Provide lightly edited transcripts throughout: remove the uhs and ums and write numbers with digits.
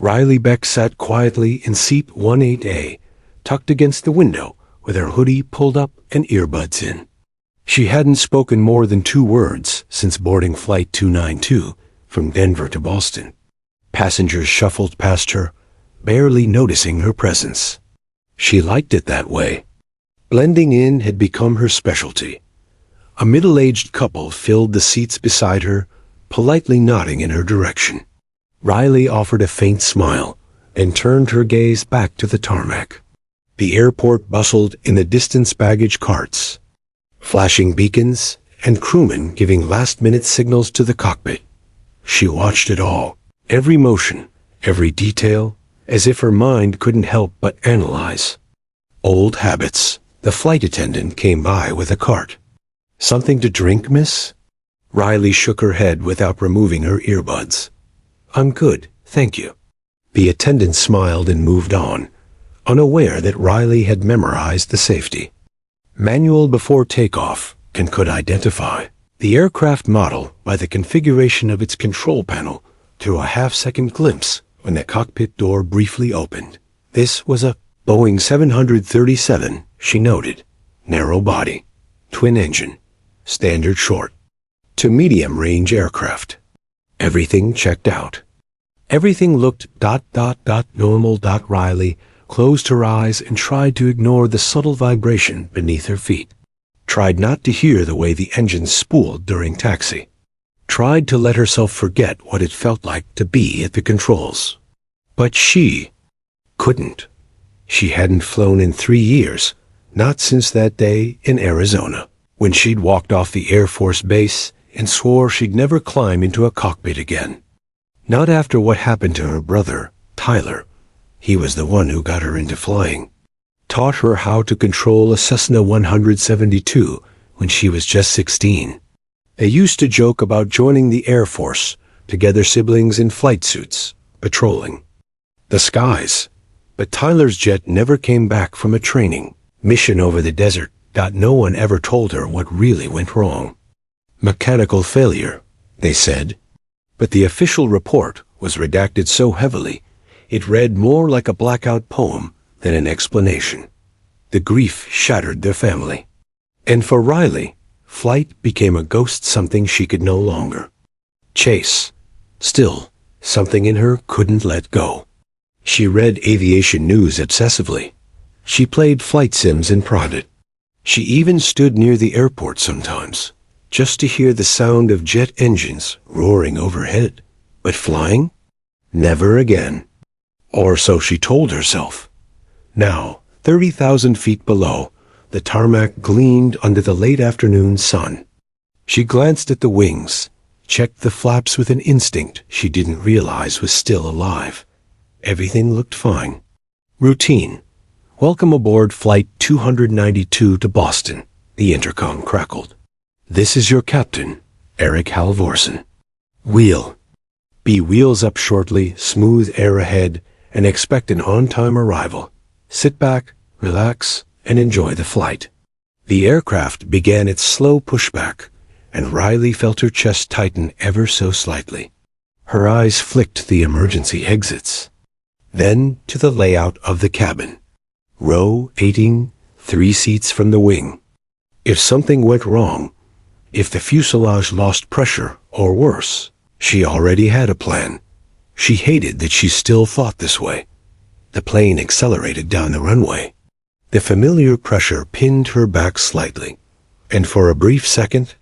Riley Beck sat quietly in seat 18A, tucked against the window, with her hoodie pulled up and earbuds in. She hadn't spoken more than 2 words since boarding Flight 292 from Denver to Boston. Passengers shuffled past her, barely noticing her presence. She liked it that way. Blending in had become her specialty. A middle-aged couple filled the seats beside her, politely nodding in her direction. Riley offered a faint smile and turned her gaze back to the tarmac. The airport bustled in the distance baggage carts, flashing beacons and crewmen giving last-minute signals to the cockpit. She watched it all, every motion, every detail, as if her mind couldn't help but analyze. Old habits. The flight attendant came by with a cart. "Something to drink, miss?" Riley shook her head without removing her earbuds. "I'm good, thank you." The attendant smiled and moved on, unaware that Riley had memorized the safety manual before takeoff and could identify the aircraft model by the configuration of its control panel through a half-second glimpse when the cockpit door briefly opened. This was a Boeing 737, she noted. Narrow body, twin engine, standard short to medium-range aircraft. Everything checked out. Everything looked ... normal. Riley closed her eyes and tried to ignore the subtle vibration beneath her feet. Tried not to hear the way the engine spooled during taxi. Tried to let herself forget what it felt like to be at the controls. But she couldn't. She hadn't flown in 3 years, not since that day in Arizona, when she'd walked off the Air Force base and swore she'd never climb into a cockpit again. Not after what happened to her brother, Tyler. He was the one who got her into flying. Taught her how to control a Cessna 172 when she was just 16. They used to joke about joining the Air Force, together siblings in flight suits, patrolling the skies. But Tyler's jet never came back from a training mission over the desert. No one ever told her what really went wrong. Mechanical failure, they said. But the official report was redacted so heavily, it read more like a blackout poem than an explanation. The grief shattered their family. And for Riley, flight became a ghost, something she could no longer chase. Still, something in her couldn't let go. She read aviation news obsessively. She played flight sims and prodded. She even stood near the airport sometimes, just to hear the sound of jet engines roaring overhead. But flying? Never again. Or so she told herself. Now, 30,000 feet below, the tarmac gleamed under the late afternoon sun. She glanced at the wings, checked the flaps with an instinct she didn't realize was still alive. Everything looked fine. Routine. "Welcome aboard Flight 292 to Boston," the intercom crackled. "This is your captain, Eric Halvorsen. Wheel. Be wheels up shortly, smooth air ahead, and expect an on-time arrival. Sit back, relax, and enjoy the flight." The aircraft began its slow pushback, and Riley felt her chest tighten ever so slightly. Her eyes flicked the emergency exits. Then to the layout of the cabin. Row 18, 3 seats from the wing. If something went wrong, if the fuselage lost pressure, or worse, she already had a plan. She hated that she still thought this way. The plane accelerated down the runway. The familiar pressure pinned her back slightly, and for a brief second,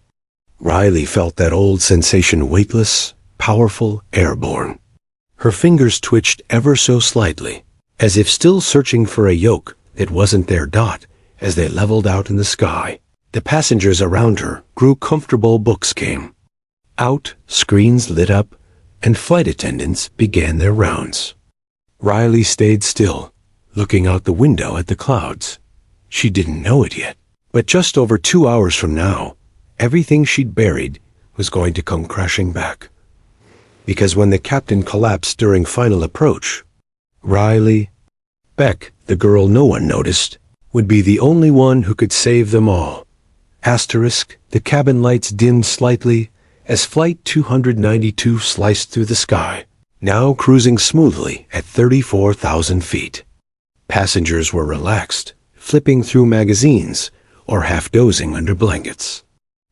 Riley felt that old sensation, weightless, powerful, airborne. Her fingers twitched ever so slightly, as if still searching for a yoke that wasn't their dot as they leveled out in the sky. The passengers around her grew comfortable. Books came out, screens lit up, and flight attendants began their rounds. Riley stayed still, looking out the window at the clouds. She didn't know it yet, but just over 2 hours from now, everything she'd buried was going to come crashing back. Because when the captain collapsed during final approach, Riley Beck, the girl no one noticed, would be the only one who could save them all. Asterisk, the cabin lights dimmed slightly as Flight 292 sliced through the sky. now cruising smoothly at 34,000 feet. Passengers were relaxed, flipping through magazines or half dozing under blankets.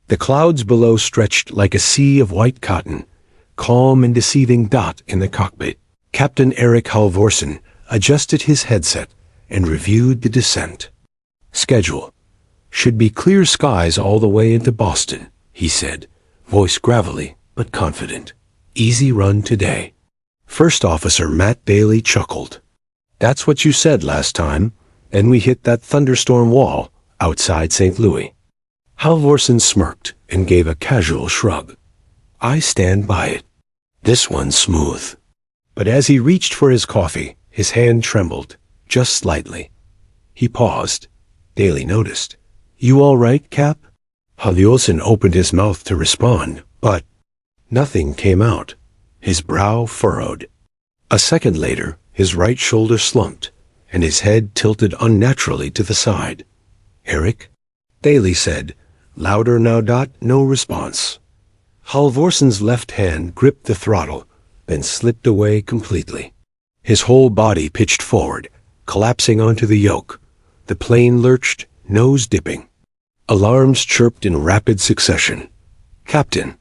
The clouds below stretched like a sea of white cotton, calm and deceiving dot in the cockpit. Captain Eric Halvorsen adjusted his headset and reviewed the descent. Schedule. Should be clear skies all the way into Boston, he said, voice gravelly but confident. Easy run today. First Officer Matt Bailey chuckled. That's what you said last time, and we hit that thunderstorm wall outside St. Louis. Halvorsen smirked and gave a casual shrug. I stand by it. This one's smooth. But as he reached for his coffee, his hand trembled, just slightly. He paused. Daly noticed. You all right, Cap? Halvorsen opened his mouth to respond, but nothing came out. His brow furrowed. A second later, his right shoulder slumped, and his head tilted unnaturally to the side. Eric? Daly said. Louder now, Dot. No response. Halvorsen's left hand gripped the throttle, then slipped away completely. His whole body pitched forward, collapsing onto the yoke. The plane lurched, nose dipping. Alarms chirped in rapid succession. Captain!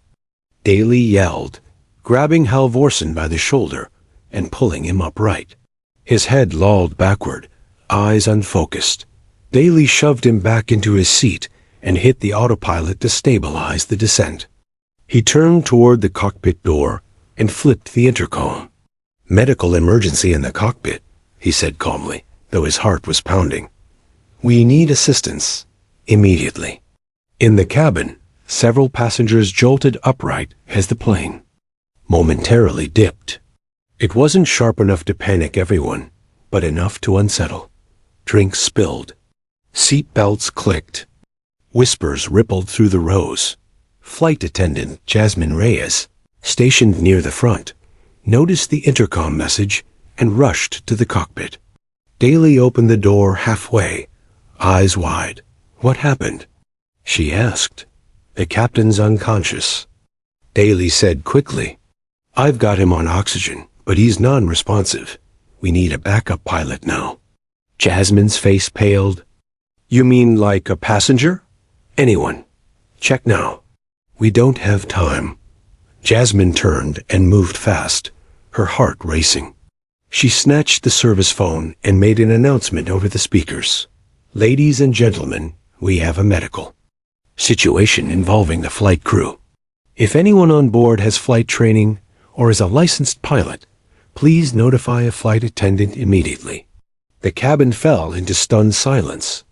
Daly yelled, grabbing Halvorsen by the shoulder and pulling him upright. His head lolled backward, eyes unfocused. Daly shoved him back into his seat and hit the autopilot to stabilize the descent. He turned toward the cockpit door and flipped the intercom. Medical emergency in the cockpit, he said calmly, though his heart was pounding. We need assistance. Immediately. In the cabin, several passengers jolted upright as the plane momentarily dipped. It wasn't sharp enough to panic everyone, but enough to unsettle. Drinks spilled. Seat belts clicked. Whispers rippled through the rows. Flight attendant Jasmine Reyes, stationed near the front, noticed the intercom message and rushed to the cockpit. Daly opened the door halfway, eyes wide. What happened? She asked. The captain's unconscious. Daly said quickly. I've got him on oxygen, but he's non-responsive. We need a backup pilot now. Jasmine's face paled. You mean like a passenger? Anyone. Check now. We don't have time. Jasmine turned and moved fast, her heart racing. She snatched the service phone and made an announcement over the speakers. Ladies and gentlemen, we have a medical situation involving the flight crew. If anyone on board has flight training or is a licensed pilot, please notify a flight attendant immediately. The cabin fell into stunned silence.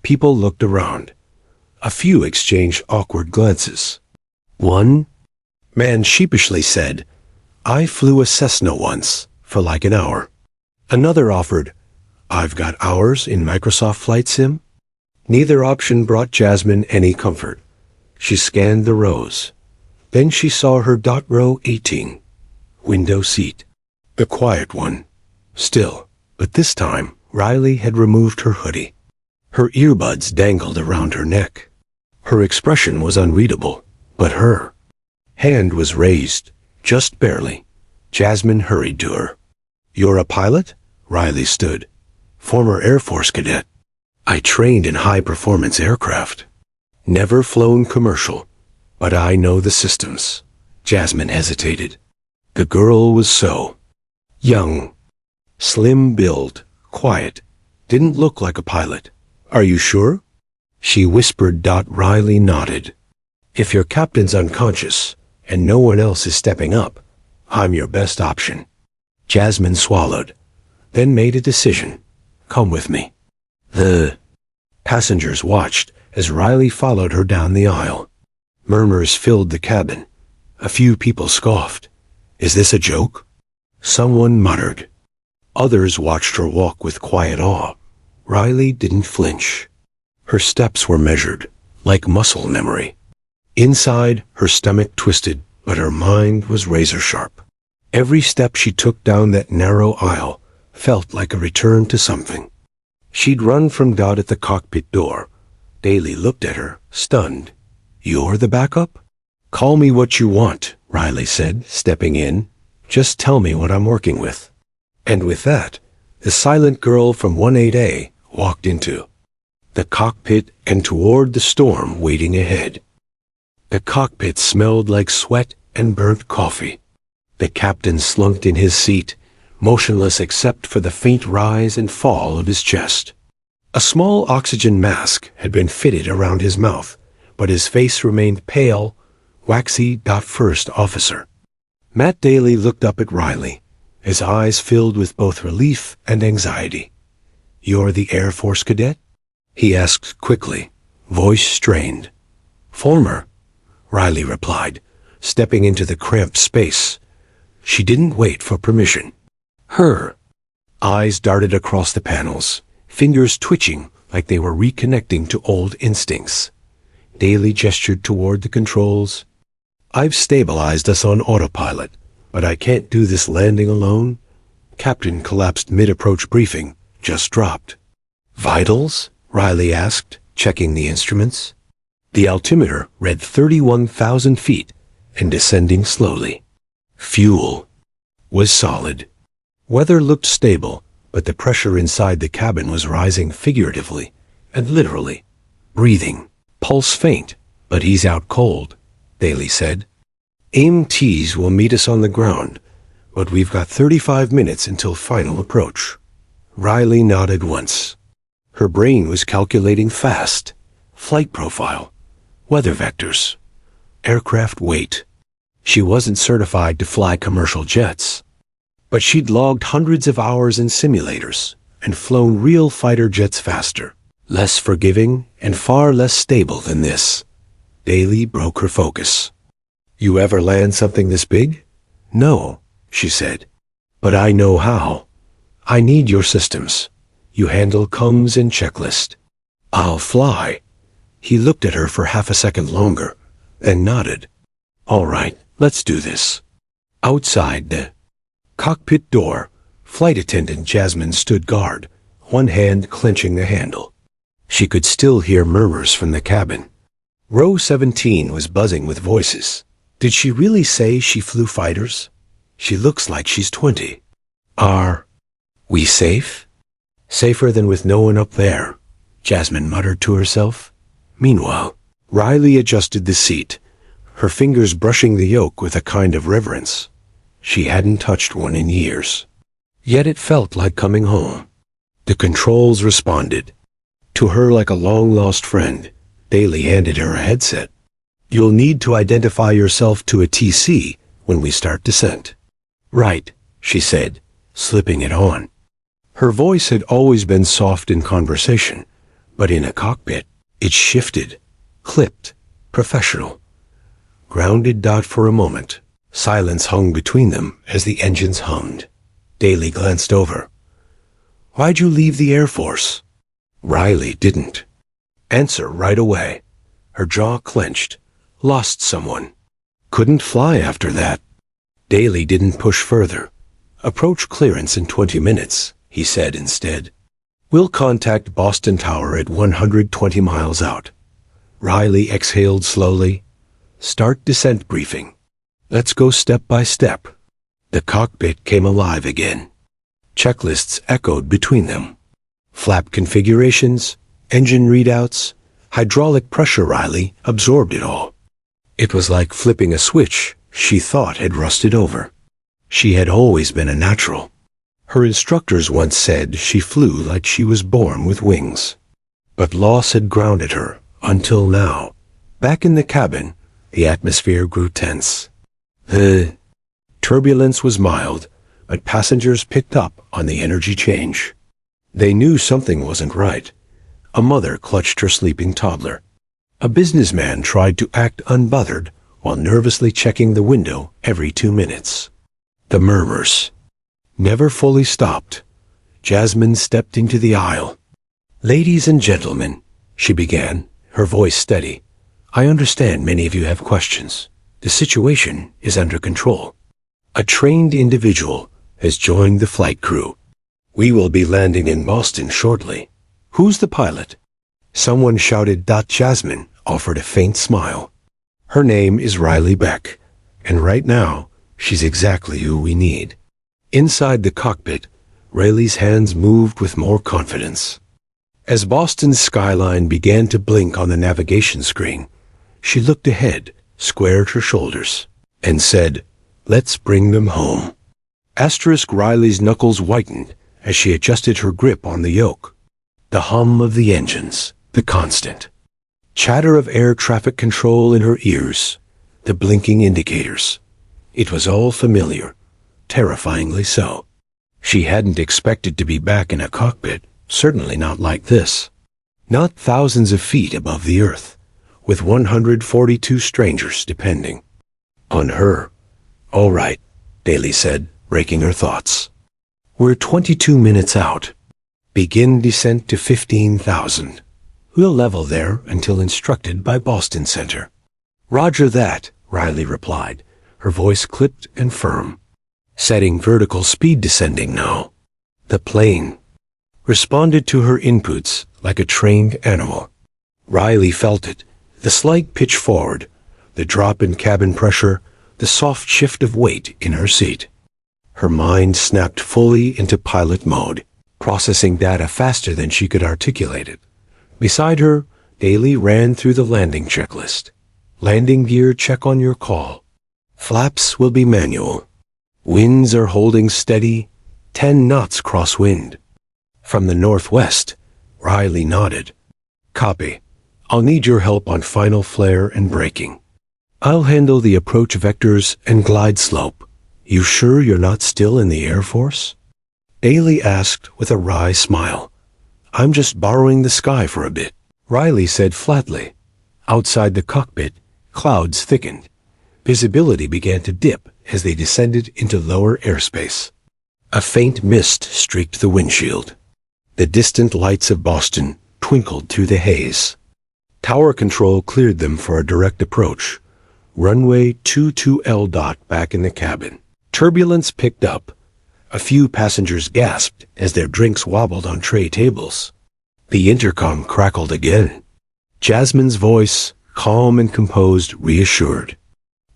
People looked around. A few exchanged awkward glances. One man sheepishly said, I flew a Cessna once for like an hour. Another offered, I've got hours in Microsoft Flight Sim. Neither option brought Jasmine any comfort. She scanned the rows. Then she saw her dot row 18. Window seat. The quiet one. Still, but this time, Riley had removed her hoodie. Her earbuds dangled around her neck. Her expression was unreadable, but her hand was raised, just barely. Jasmine hurried to her. You're a pilot? Riley stood. Former Air Force cadet. I trained in high-performance aircraft. Never flown commercial, but I know the systems. Jasmine hesitated. The girl was so young, slim build, quiet, didn't look like a pilot. Are you sure? She whispered. Riley nodded. If your captain's unconscious and no one else is stepping up, I'm your best option. Jasmine swallowed, then made a decision. Come with me. The passengers watched as Riley followed her down the aisle. Murmurs filled the cabin. A few people scoffed. Is this a joke? Someone muttered. Others watched her walk with quiet awe. Riley didn't flinch. Her steps were measured, like muscle memory. Inside, her stomach twisted, but her mind was razor sharp. Every step she took down that narrow aisle felt like a return to something. She'd run from Dot at the cockpit door. Daly looked at her, stunned. You're the backup? Call me what you want, Riley said, stepping in. Just tell me what I'm working with." And with that, the silent girl from 18A walked into the cockpit and toward the storm waiting ahead. The cockpit smelled like sweat and burnt coffee. The captain slumped in his seat, motionless except for the faint rise and fall of his chest. A small oxygen mask had been fitted around his mouth, but his face remained pale, waxy. First officer. Matt Daly looked up at Riley, his eyes filled with both relief and anxiety. "You're the Air Force cadet?" he asked quickly, voice strained. "Former," Riley replied, stepping into the cramped space. She didn't wait for permission. Her eyes darted across the panels, fingers twitching like they were reconnecting to old instincts. Daly gestured toward the controls. "I've stabilized us on autopilot, but I can't do this landing alone." Captain collapsed mid-approach briefing, just dropped. "Vitals?" Riley asked, checking the instruments. The altimeter read 31,000 feet and descending slowly. Fuel was solid. Weather looked stable, but the pressure inside the cabin was rising figuratively and literally. Breathing. "Pulse faint, but he's out cold," Daly said. "AMTs will meet us on the ground, but we've got 35 minutes until final approach." Riley nodded once. Her brain was calculating fast. Flight profile, weather vectors, aircraft weight. She wasn't certified to fly commercial jets, but she'd logged hundreds of hours in simulators and flown real fighter jets faster, less forgiving and far less stable than this. Daly broke her focus. "You ever land something this big?" "No," she said. "But I know how. I need your systems. You handle comes and checklist." "I'll fly." He looked at her for half a second longer, then nodded. "All right, let's do this." Outside the cockpit door, flight attendant Jasmine stood guard, one hand clenching the handle. She could still hear murmurs from the cabin. Row 17 was buzzing with voices. Did she really say she flew fighters? She looks like she's 20. "Are we safe?" "Safer than with no one up there," Jasmine muttered to herself. Meanwhile, Riley adjusted the seat, her fingers brushing the yoke with a kind of reverence. She hadn't touched one in years. Yet it felt like coming home. The controls responded. To her like a long-lost friend, Daly handed her a headset. "You'll need to identify yourself to a TC when we start descent." "Right," she said, slipping it on. Her voice had always been soft in conversation, but in a cockpit, it shifted, clipped, professional. Grounded. For a moment, silence hung between them as the engines hummed. Daly glanced over. "Why'd you leave the Air Force?" Riley didn't answer right away. Her jaw clenched. "Lost someone. Couldn't fly after that." Daly didn't push further. "Approach clearance in 20 minutes, he said instead. "We'll contact Boston Tower at 120 miles out." Riley exhaled slowly. "Start descent briefing. Let's go step by step." The cockpit came alive again. Checklists echoed between them. Flap configurations, engine readouts, hydraulic pressure. Riley absorbed it all. It was like flipping a switch she thought had rusted over. She had always been a natural. Her instructors once said she flew like she was born with wings. But loss had grounded her, until now. Back in the cabin, the atmosphere grew tense. The turbulence was mild, but passengers picked up on the energy change. They knew something wasn't right. A mother clutched her sleeping toddler. A businessman tried to act unbothered while nervously checking the window every 2 minutes. The murmurs never fully stopped. Jasmine stepped into the aisle. "Ladies and gentlemen," she began, her voice steady, "I understand many of you have questions. The situation is under control. A trained individual has joined the flight crew. We will be landing in Boston shortly. Who's the pilot?" Someone shouted. Jasmine offered a faint smile. "Her name is Riley Beck, and right now She's exactly who we need. Inside the cockpit, Rayleigh's hands moved with more confidence. As Boston's skyline began to blink on the navigation screen, she looked ahead, squared her shoulders, and said, "Let's bring them home." Asterisk Riley's knuckles whitened as she adjusted her grip on the yoke. The hum of the engines, the constant chatter of air traffic control in her ears, the blinking indicators. It was all familiar, terrifyingly so. She hadn't expected to be back in a cockpit, certainly not like this. Not thousands of feet above the earth, with 142 strangers depending on her. "All right," Daly said, raking her thoughts. "We're 22 minutes out. Begin descent to 15,000. We'll level there until instructed by Boston Center." "Roger that," Riley replied, her voice clipped and firm. "Setting vertical speed descending now." The plane responded to her inputs like a trained animal. Riley felt it, the slight pitch forward, the drop in cabin pressure, the soft shift of weight in her seat. Her mind snapped fully into pilot mode, processing data faster than she could articulate it. Beside her, Daly ran through the landing checklist. Landing gear check on your call. Flaps will be manual. Winds are holding steady, 10 knots crosswind. From the northwest, Riley nodded. "Copy. I'll need your help on final flare and braking. I'll handle the approach vectors and glide slope. You sure you're not still in the Air Force?" Daly asked with a wry smile. "I'm just borrowing the sky for a bit," Riley said flatly. Outside the cockpit, clouds thickened. Visibility began to dip as they descended into lower airspace. A faint mist streaked the windshield. The distant lights of Boston twinkled through the haze. Tower control cleared them for a direct approach. Runway 22L back in the cabin. Turbulence picked up. A few passengers gasped as their drinks wobbled on tray tables. The intercom crackled again. Jasmine's voice, calm and composed, reassured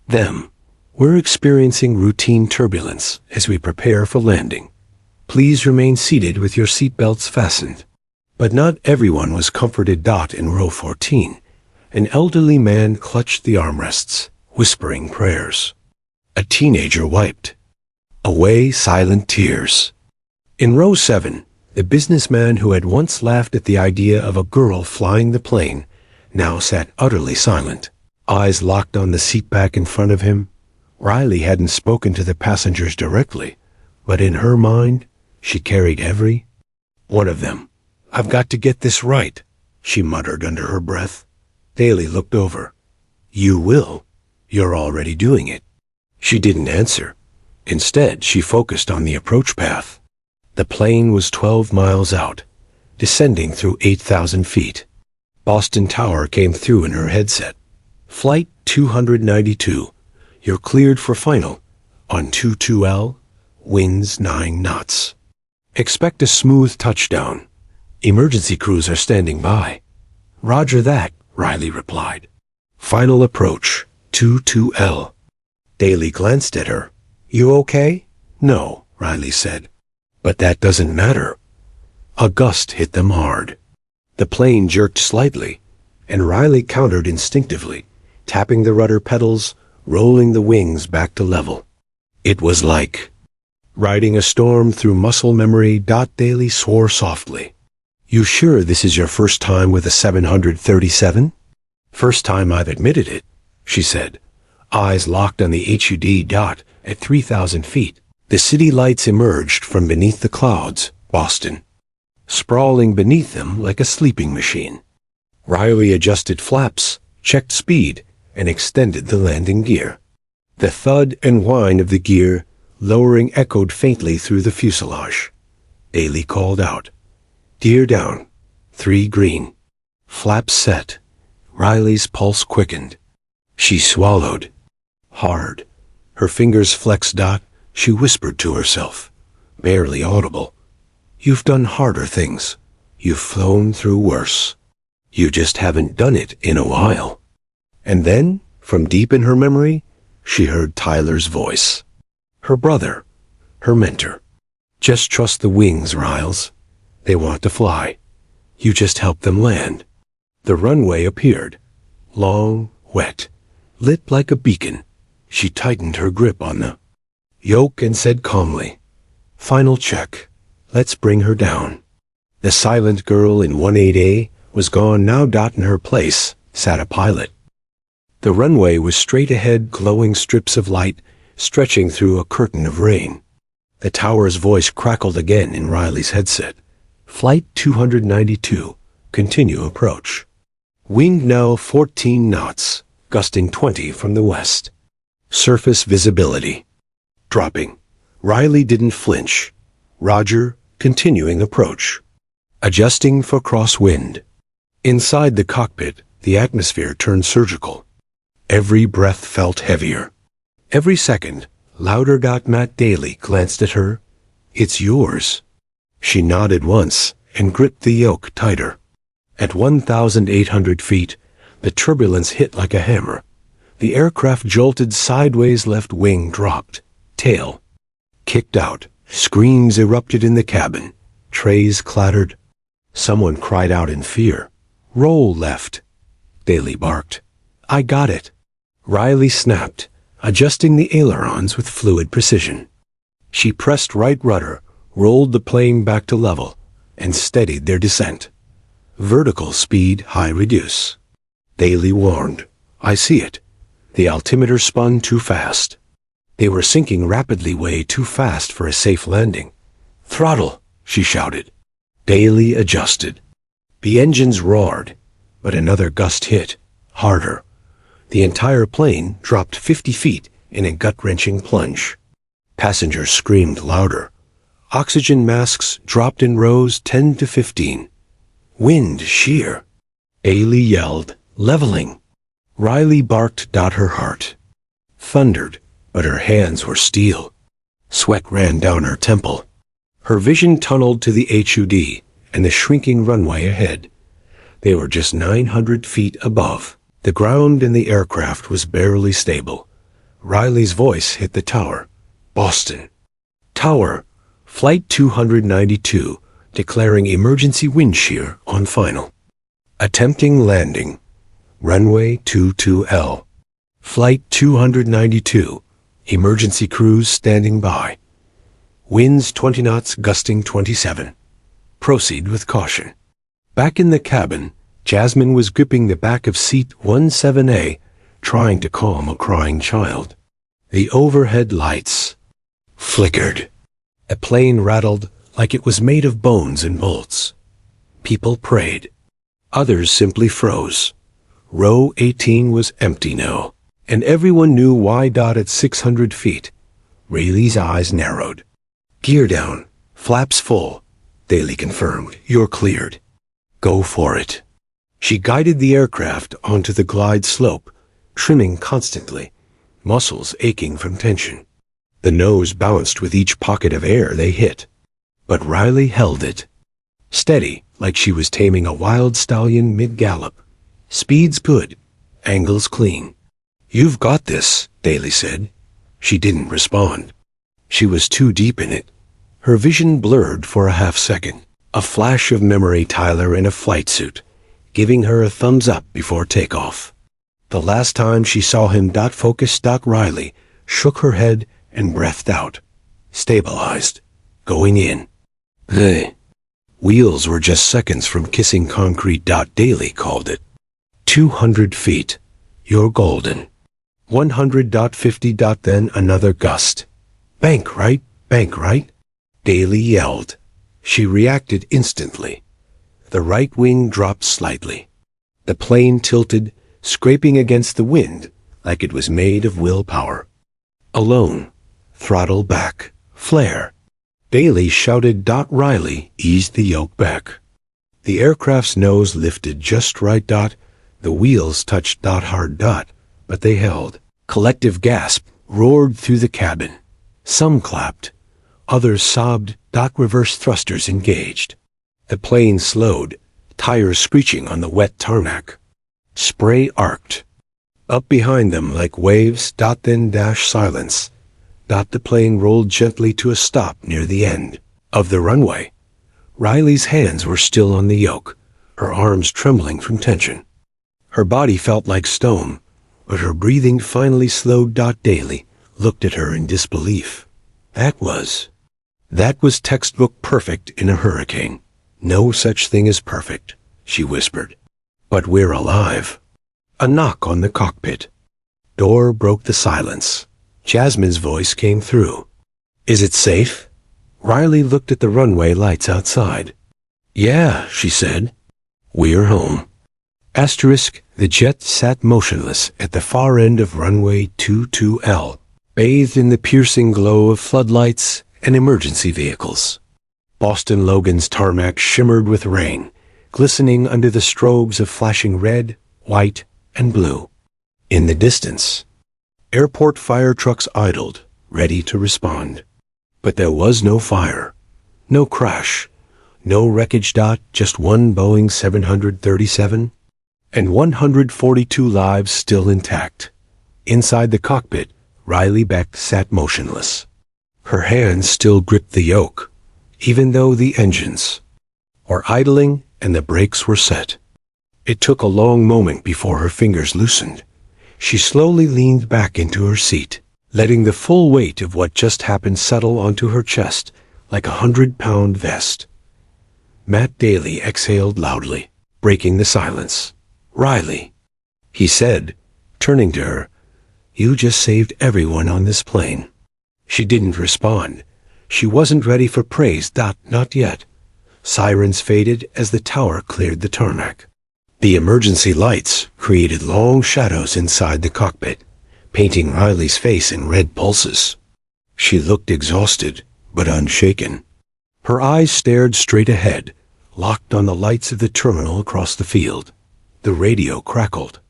them. "We're experiencing routine turbulence as we prepare for landing. Please remain seated with your seatbelts fastened." But not everyone was comforted. In row 14, an elderly man clutched the armrests, whispering prayers. A teenager wiped away silent tears. In row 7, the businessman who had once laughed at the idea of a girl flying the plane now sat utterly silent, eyes locked on the seat back in front of him. Riley hadn't spoken to the passengers directly, but in her mind, she carried every one of them. "I've got to get this right," she muttered under her breath. Daly looked over. "You will. You're already doing it." She didn't answer. Instead, she focused on the approach path. The plane was 12 miles out, descending through 8,000 feet. Boston Tower came through in her headset. "Flight 292. You're cleared for final. On 22L, winds 9 knots. Expect a smooth touchdown. Emergency crews are standing by." "Roger that," Riley replied. "Final approach, 22L. Daly glanced at her. "You okay?" "No," Riley said. "But that doesn't matter." A gust hit them hard. The plane jerked slightly, and Riley countered instinctively, tapping the rudder pedals, rolling the wings back to level. It was like riding a storm through muscle memory. Daly swore softly. "You sure this is your first time with a 737? "First time I've admitted it," she said, eyes locked on the HUD. At 3,000 feet, the city lights emerged from beneath the clouds, Boston, sprawling beneath them like a sleeping machine. Riley adjusted flaps, checked speed, and extended the landing gear. The thud and whine of the gear lowering echoed faintly through the fuselage. Daly called out, "Gear down, 3 green." Flaps set. Riley's pulse quickened. She swallowed hard. Her fingers flexed. She whispered to herself, barely audible, "You've done harder things. You've flown through worse. You just haven't done it in a while." And then, from deep in her memory, she heard Tyler's voice. Her brother, her mentor. Just trust the wings, Riles. They want to fly. You just help them land. The runway appeared. Long, wet, lit like a beacon. She tightened her grip on the yoke and said calmly, "Final check. Let's bring her down." The silent girl in 18A was gone now. In her place sat a pilot. The runway was straight ahead, glowing strips of light stretching through a curtain of rain. The tower's voice crackled again in Riley's headset. "Flight 292. Continue approach. Wind now 14 knots, gusting 20 from the west. Surface visibility dropping." Riley didn't flinch. "Roger, continuing approach. Adjusting for crosswind." Inside the cockpit, the atmosphere turned surgical. Every breath felt heavier. Every second, louder. Matt Daly glanced at her. "It's yours." She nodded once and gripped the yoke tighter. At 1,800 feet, the turbulence hit like a hammer. The aircraft jolted sideways, left wing dropped, tail kicked out. Screams erupted in the cabin. Trays clattered. Someone cried out in fear. "Roll left." Daly barked. "I got it." Riley snapped, adjusting the ailerons with fluid precision. She pressed right rudder, rolled the plane back to level, and steadied their descent. Vertical speed high reduce. Daly warned, "I see it." The altimeter spun too fast. They were sinking rapidly, way too fast for a safe landing. "Throttle," she shouted. Daly adjusted. The engines roared, but another gust hit, harder. The entire plane dropped 50 feet in a gut-wrenching plunge. Passengers screamed louder. Oxygen masks dropped in rows 10 to 15. "Wind shear." Ailey yelled, "Leveling." Riley barked. Her heart thundered, but her hands were steel. Sweat ran down her temple. Her vision tunneled to the HUD and the shrinking runway ahead. They were just 900 feet above. The ground in the aircraft was barely stable. Riley's voice hit the tower. "Boston. Tower, Flight 292, declaring emergency wind shear on final. Attempting landing. Runway 22L. Flight 292, emergency crews standing by. Winds 20 knots, gusting 27. Proceed with caution." Back in the cabin, Jasmine was gripping the back of seat 17A, trying to calm a crying child. The overhead lights flickered. A plane rattled like it was made of bones and bolts. People prayed. Others simply froze. Row 18 was empty now, and everyone knew why. At 600 feet, Rayleigh's eyes narrowed. "Gear down, flaps full," Daly confirmed. "You're cleared. Go for it." She guided the aircraft onto the glide slope, trimming constantly, muscles aching from tension. The nose bounced with each pocket of air they hit. But Riley held it. Steady, like she was taming a wild stallion mid-gallop. Speed's good, angles clean. "You've got this," Daly said. She didn't respond. She was too deep in it. Her vision blurred for a half second. A flash of memory. Tyler in a flight suit, giving her a thumbs up before takeoff. The last time she saw him. Focused. Riley shook her head and breathed out. Stabilized. Going in. The wheels were just seconds from kissing concrete. Daly called it. 200 feet. You're golden. 100.50. Then another gust. Bank right, bank right. Daly yelled. She reacted instantly. The right wing dropped slightly. The plane tilted, scraping against the wind like it was made of willpower. Alone. Throttle back. Flare. Daly shouted. Riley eased the yoke back. The aircraft's nose lifted just right. The wheels touched. Hard. But they held. Collective gasp roared through the cabin. Some clapped. Others sobbed. Reverse thrusters engaged. The plane slowed, tires screeching on the wet tarmac. Spray arced. Up behind them like waves. Then silence. The plane rolled gently to a stop near the end of the runway. Riley's hands were still on the yoke, her arms trembling from tension. Her body felt like stone, but her breathing finally slowed. Daly looked at her in disbelief. That was textbook perfect in a hurricane. No such thing as perfect, she whispered. But we're alive. A knock on the cockpit door broke the silence. Jasmine's voice came through. Is it safe? Riley looked at the runway lights outside. Yeah, she said. We're home. The jet sat motionless at the far end of runway 22L, bathed in the piercing glow of floodlights and emergency vehicles. Boston Logan's tarmac shimmered with rain, glistening under the strobes of flashing red, white, and blue. In the distance, airport fire trucks idled, ready to respond. But there was no fire, no crash, no wreckage. Just one Boeing 737 and 142 lives still intact. Inside the cockpit, Riley Beck sat motionless. Her hands still gripped the yoke, even though the engines were idling and the brakes were set. It took a long moment before her fingers loosened. She slowly leaned back into her seat, letting the full weight of what just happened settle onto her chest like a 100-pound vest. Matt Daly exhaled loudly, breaking the silence. Riley, he said, turning to her, you just saved everyone on this plane. She didn't respond. She wasn't ready for praise. Not yet. Sirens faded as the tower cleared the tarmac. The emergency lights created long shadows inside the cockpit, painting Riley's face in red pulses. She looked exhausted, but unshaken. Her eyes stared straight ahead, locked on the lights of the terminal across the field. The radio crackled.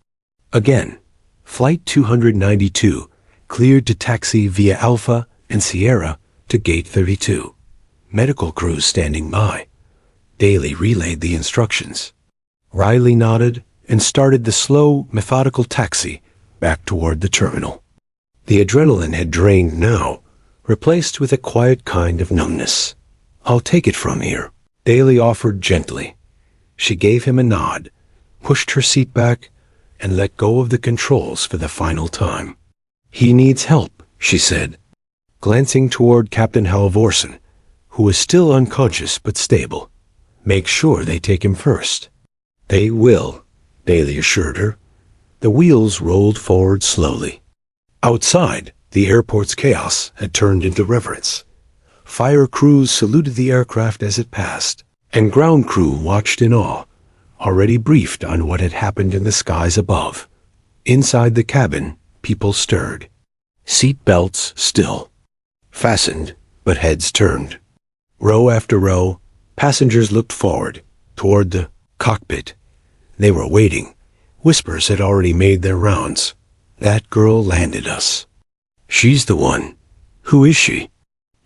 Again, Flight 292 cleared to taxi via Alpha and Sierra to Gate 32. Medical crews standing by. Daly relayed the instructions. Riley nodded and started the slow, methodical taxi back toward the terminal. The adrenaline had drained now, replaced with a quiet kind of numbness. I'll take it from here, Daly offered gently. She gave him a nod, pushed her seat back, and let go of the controls for the final time. He needs help, she said, glancing toward Captain Halvorsen, who was still unconscious but stable. Make sure they take him first. They will, Daly assured her. The wheels rolled forward slowly. Outside, the airport's chaos had turned into reverence. Fire crews saluted the aircraft as it passed, and ground crew watched in awe, already briefed on what had happened in the skies above. Inside the cabin, people stirred. Seat belts still. Fastened, but heads turned. Row after row, passengers looked forward, toward the cockpit. They were waiting. Whispers had already made their rounds. That girl landed us. She's the one. Who is she?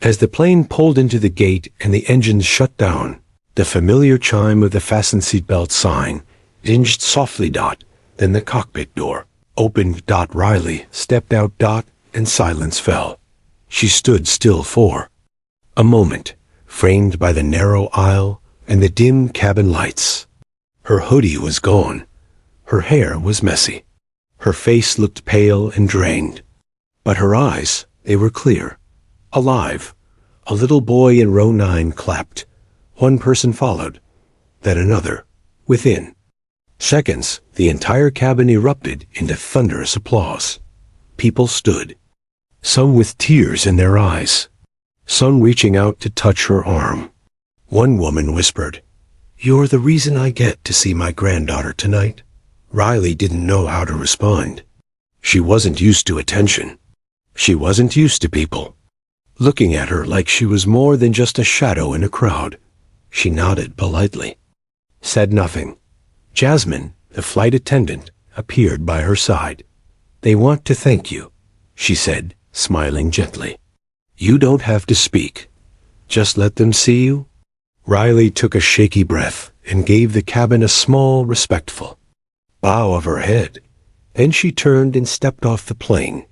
As the plane pulled into the gate and the engines shut down, the familiar chime of the fasten seatbelt sign dinged softly. Then the cockpit door opened. Riley stepped out. And silence fell. She stood still for a moment, framed by the narrow aisle and the dim cabin lights. Her hoodie was gone. Her hair was messy. Her face looked pale and drained. But her eyes, they were clear, alive. A little boy in row 9 clapped. One person followed, then another, within seconds, the entire cabin erupted into thunderous applause. People stood, some with tears in their eyes, some reaching out to touch her arm. One woman whispered, "You're the reason I get to see my granddaughter tonight." Riley didn't know how to respond. She wasn't used to attention. She wasn't used to people looking at her like she was more than just a shadow in a crowd. She nodded politely, said nothing. Jasmine, the flight attendant, appeared by her side. "They want to thank you," she said, smiling gently. "You don't have to speak. Just let them see you." Riley took a shaky breath and gave the cabin a small, respectful bow of her head. Then she turned and stepped off the plane.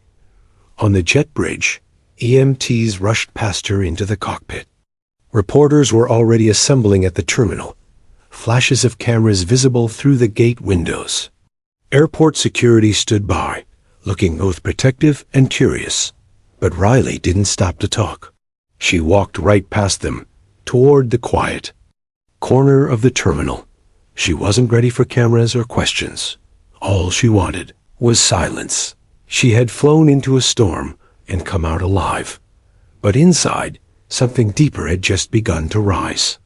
On the jet bridge, EMTs rushed past her into the cockpit. Reporters were already assembling at the terminal, flashes of cameras visible through the gate windows. Airport security stood by, looking both protective and curious. But Riley didn't stop to talk. She walked right past them, toward the quiet corner of the terminal. She wasn't ready for cameras or questions. All she wanted was silence. She had flown into a storm and come out alive. But inside, something deeper had just begun to rise.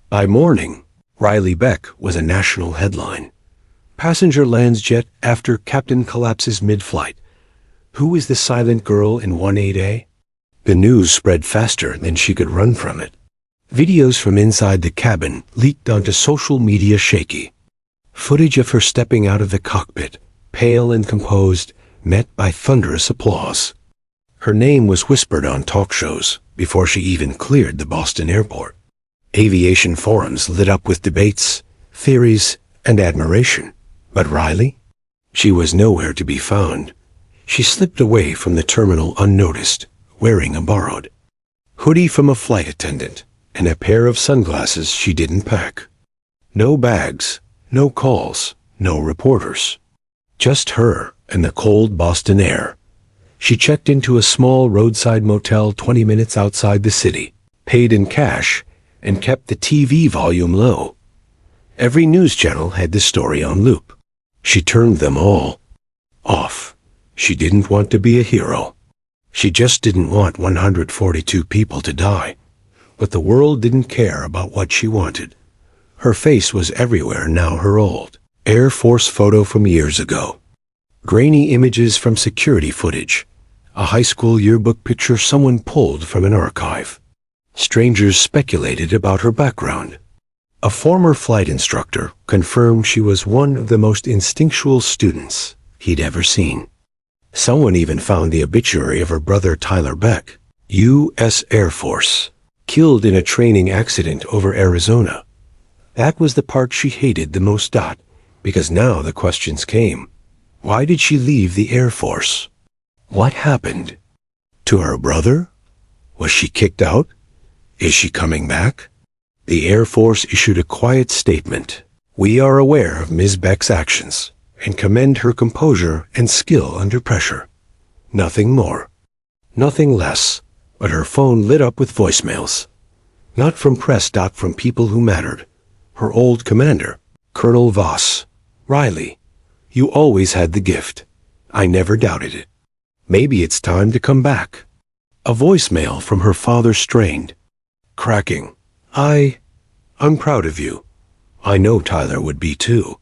By morning, Riley Beck was a national headline. Passenger lands jet after captain collapses mid-flight. Who is the silent girl in 18A? The news spread faster than she could run from it. Videos from inside the cabin leaked onto social media shaky. Footage of her stepping out of the cockpit, pale and composed, met by thunderous applause. Her name was whispered on talk shows before she even cleared the Boston airport. Aviation forums lit up with debates, theories, and admiration. But Riley? She was nowhere to be found. She slipped away from the terminal unnoticed, wearing a borrowed hoodie from a flight attendant and a pair of sunglasses she didn't pack. No bags, no calls, no reporters. Just her and the cold Boston air. She checked into a small roadside motel 20 minutes outside the city, paid in cash, and kept the TV volume low. Every news channel had the story on loop. She turned them all off. She didn't want to be a hero. She just didn't want 142 people to die. But the world didn't care about what she wanted. Her face was everywhere now, her old Air Force photo from years ago. Grainy images from security footage. A high school yearbook picture someone pulled from an archive. Strangers speculated about her background. A former flight instructor confirmed she was one of the most instinctual students he'd ever seen. Someone even found the obituary of her brother Tyler Beck, U.S. Air Force, killed in a training accident over Arizona. That was the part she hated the most, because now the questions came. Why did she leave the Air Force? What happened to her brother? Was she kicked out? Is she coming back? The Air Force issued a quiet statement. We are aware of Ms. Beck's actions and commend her composure and skill under pressure. Nothing more. Nothing less. But her phone lit up with voicemails. Not from press, from people who mattered. Her old commander, Colonel Voss. Riley, you always had the gift. I never doubted it. Maybe it's time to come back. A voicemail from her father strained. Cracking. I'm proud of you. I know Tyler would be too.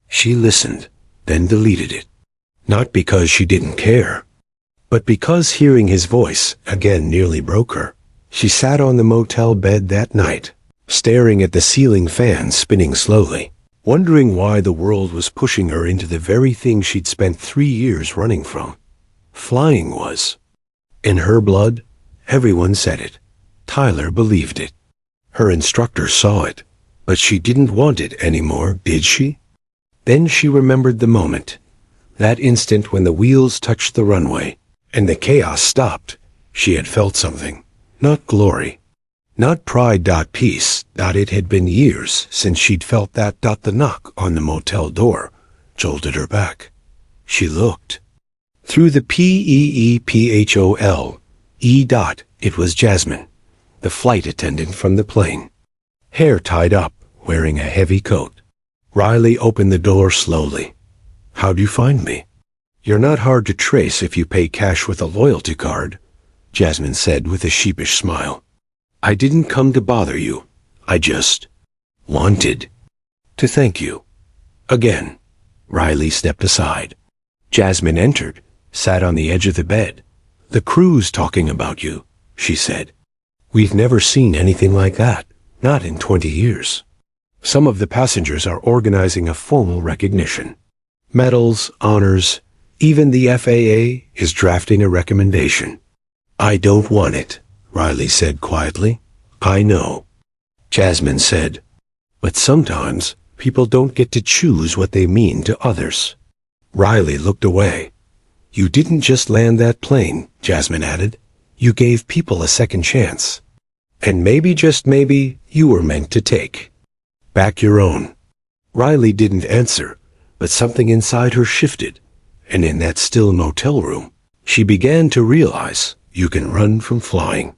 She listened, then deleted it. Not because she didn't care, but because hearing his voice again nearly broke her. She sat on the motel bed that night, staring at the ceiling fan spinning slowly, wondering why the world was pushing her into the very thing she'd spent 3 years running from. Flying was. In her blood, everyone said it. Tyler believed it. Her instructor saw it, but she didn't want it anymore, did she? Then she remembered the moment. That instant when the wheels touched the runway, and the chaos stopped. She had felt something. Not glory. Not pride. Peace. It had been years since she'd felt that. The knock on the motel door jolted her back. She looked. Through the PEEPHOL. It was Jasmine, the flight attendant from the plane. Hair tied up, wearing a heavy coat. Riley opened the door slowly. How'd you find me? You're not hard to trace if you pay cash with a loyalty card, Jasmine said with a sheepish smile. I didn't come to bother you. I just wanted to thank you. Again, Riley stepped aside. Jasmine entered, sat on the edge of the bed. The crew's talking about you, she said. We've never seen anything like that, not in 20 years. Some of the passengers are organizing a formal recognition. Medals, honors, even the FAA is drafting a recommendation. I don't want it, Riley said quietly. I know. Jasmine said, but sometimes people don't get to choose what they mean to others. Riley looked away. You didn't just land that plane, Jasmine added. You gave people a second chance. And maybe, just maybe, you were meant to take back your own. Riley didn't answer, but something inside her shifted, and in that still motel room, she began to realize you can run from flying.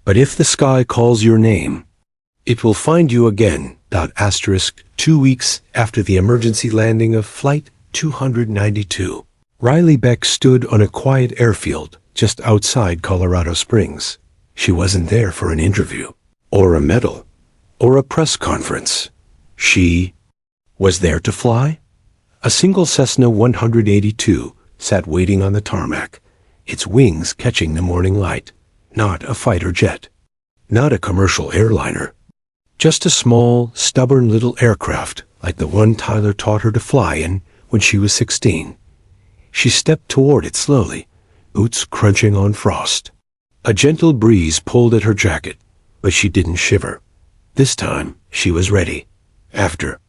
But if the sky calls your name, it will find you again. 2 weeks after the emergency landing of Flight 292, Riley Beck stood on a quiet airfield just outside Colorado Springs. She wasn't there for an interview, or a medal, or a press conference. She was there to fly. A single Cessna 182 sat waiting on the tarmac, its wings catching the morning light. Not a fighter jet, not a commercial airliner, just a small, stubborn little aircraft like the one Tyler taught her to fly in when she was 16. She stepped toward it slowly, boots crunching on frost. A gentle breeze pulled at her jacket, but she didn't shiver. This time, she was ready. After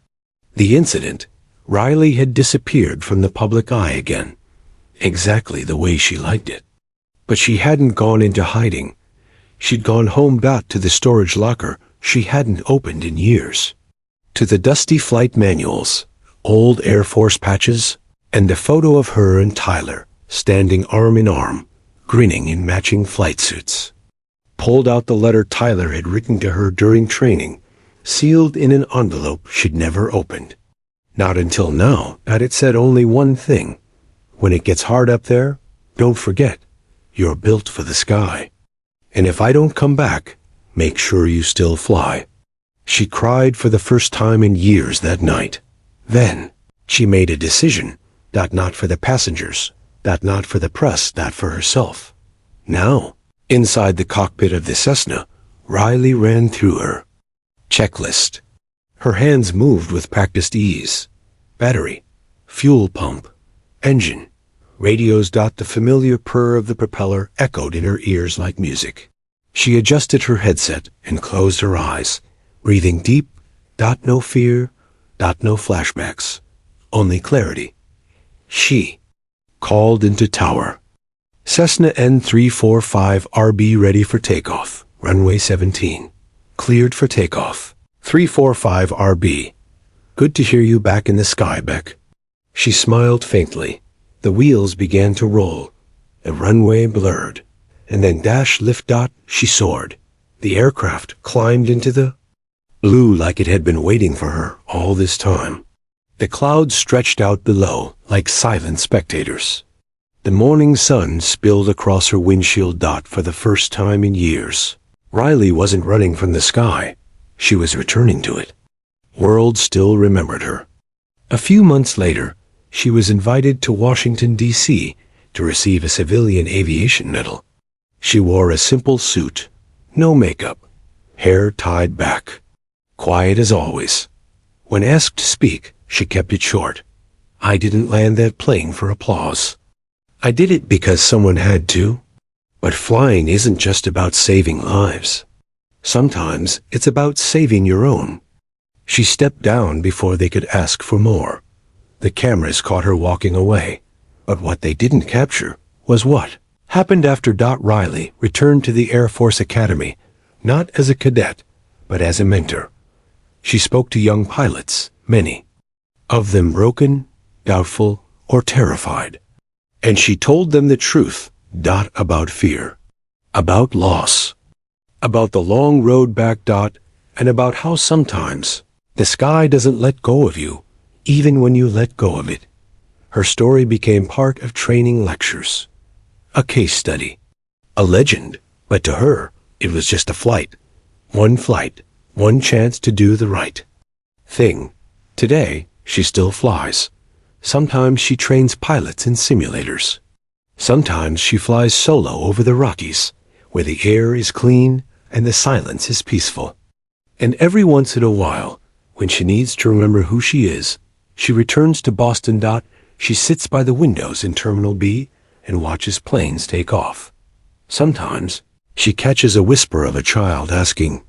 the incident, Riley had disappeared from the public eye again, exactly the way she liked it. But she hadn't gone into hiding. She'd gone home, back to the storage locker she hadn't opened in years, to the dusty flight manuals, old Air Force patches, and the photo of her and Tyler standing arm in arm, grinning in matching flight suits. Pulled out the letter Tyler had written to her during training, sealed in an envelope she'd never opened. Not until now had it said only one thing: when it gets hard up there, don't forget, you're built for the sky. And if I don't come back, make sure you still fly. She cried for the first time in years that night. Then, she made a decision, that not for the passengers, that not for the press, that for herself. Now, inside the cockpit of the Cessna, Riley ran through her checklist. Her hands moved with practiced ease. Battery, fuel pump, engine, radios. The familiar purr of the propeller echoed in her ears like music. She adjusted her headset and closed her eyes, breathing deep. No fear, no flashbacks, only clarity. She called into tower. Cessna N345RB ready for takeoff. Runway 17. Cleared for takeoff. 345RB. Good to hear you back in the sky, Beck. She smiled faintly. The wheels began to roll. The runway blurred. And then dash lift. She soared. The aircraft climbed into the blue like it had been waiting for her all this time. The clouds stretched out below like silent spectators. The morning sun spilled across her windshield. For the first time in years, Riley wasn't running from the sky. She was returning to it. World still remembered her. A few months later, she was invited to Washington, D.C. to receive a civilian aviation medal. She wore a simple suit, no makeup, hair tied back, quiet as always. When asked to speak, she kept it short. I didn't land that plane for applause. I did it because someone had to. But flying isn't just about saving lives. Sometimes it's about saving your own. She stepped down before they could ask for more. The cameras caught her walking away. But what they didn't capture was what happened after. Riley returned to the Air Force Academy, not as a cadet, but as a mentor. She spoke to young pilots, many of them broken, doubtful, or terrified. And she told them the truth, about fear, about loss, about the long road back. And about how sometimes the sky doesn't let go of you, even when you let go of it. Her story became part of training lectures, a case study, a legend. But to her, it was just a flight, one chance to do the right thing. Today, she still flies. Sometimes she trains pilots in simulators. Sometimes she flies solo over the Rockies, where the air is clean and the silence is peaceful. And every once in a while, when she needs to remember who she is, she returns to Boston. She sits by the windows in Terminal B and watches planes take off. Sometimes she catches a whisper of a child asking,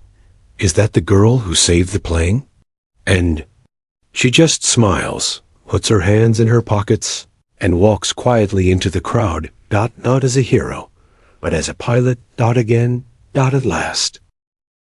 "Is that the girl who saved the plane?" And she just smiles, puts her hands in her pockets, and walks quietly into the crowd. Not as a hero, but as a pilot, dot again, dot at last.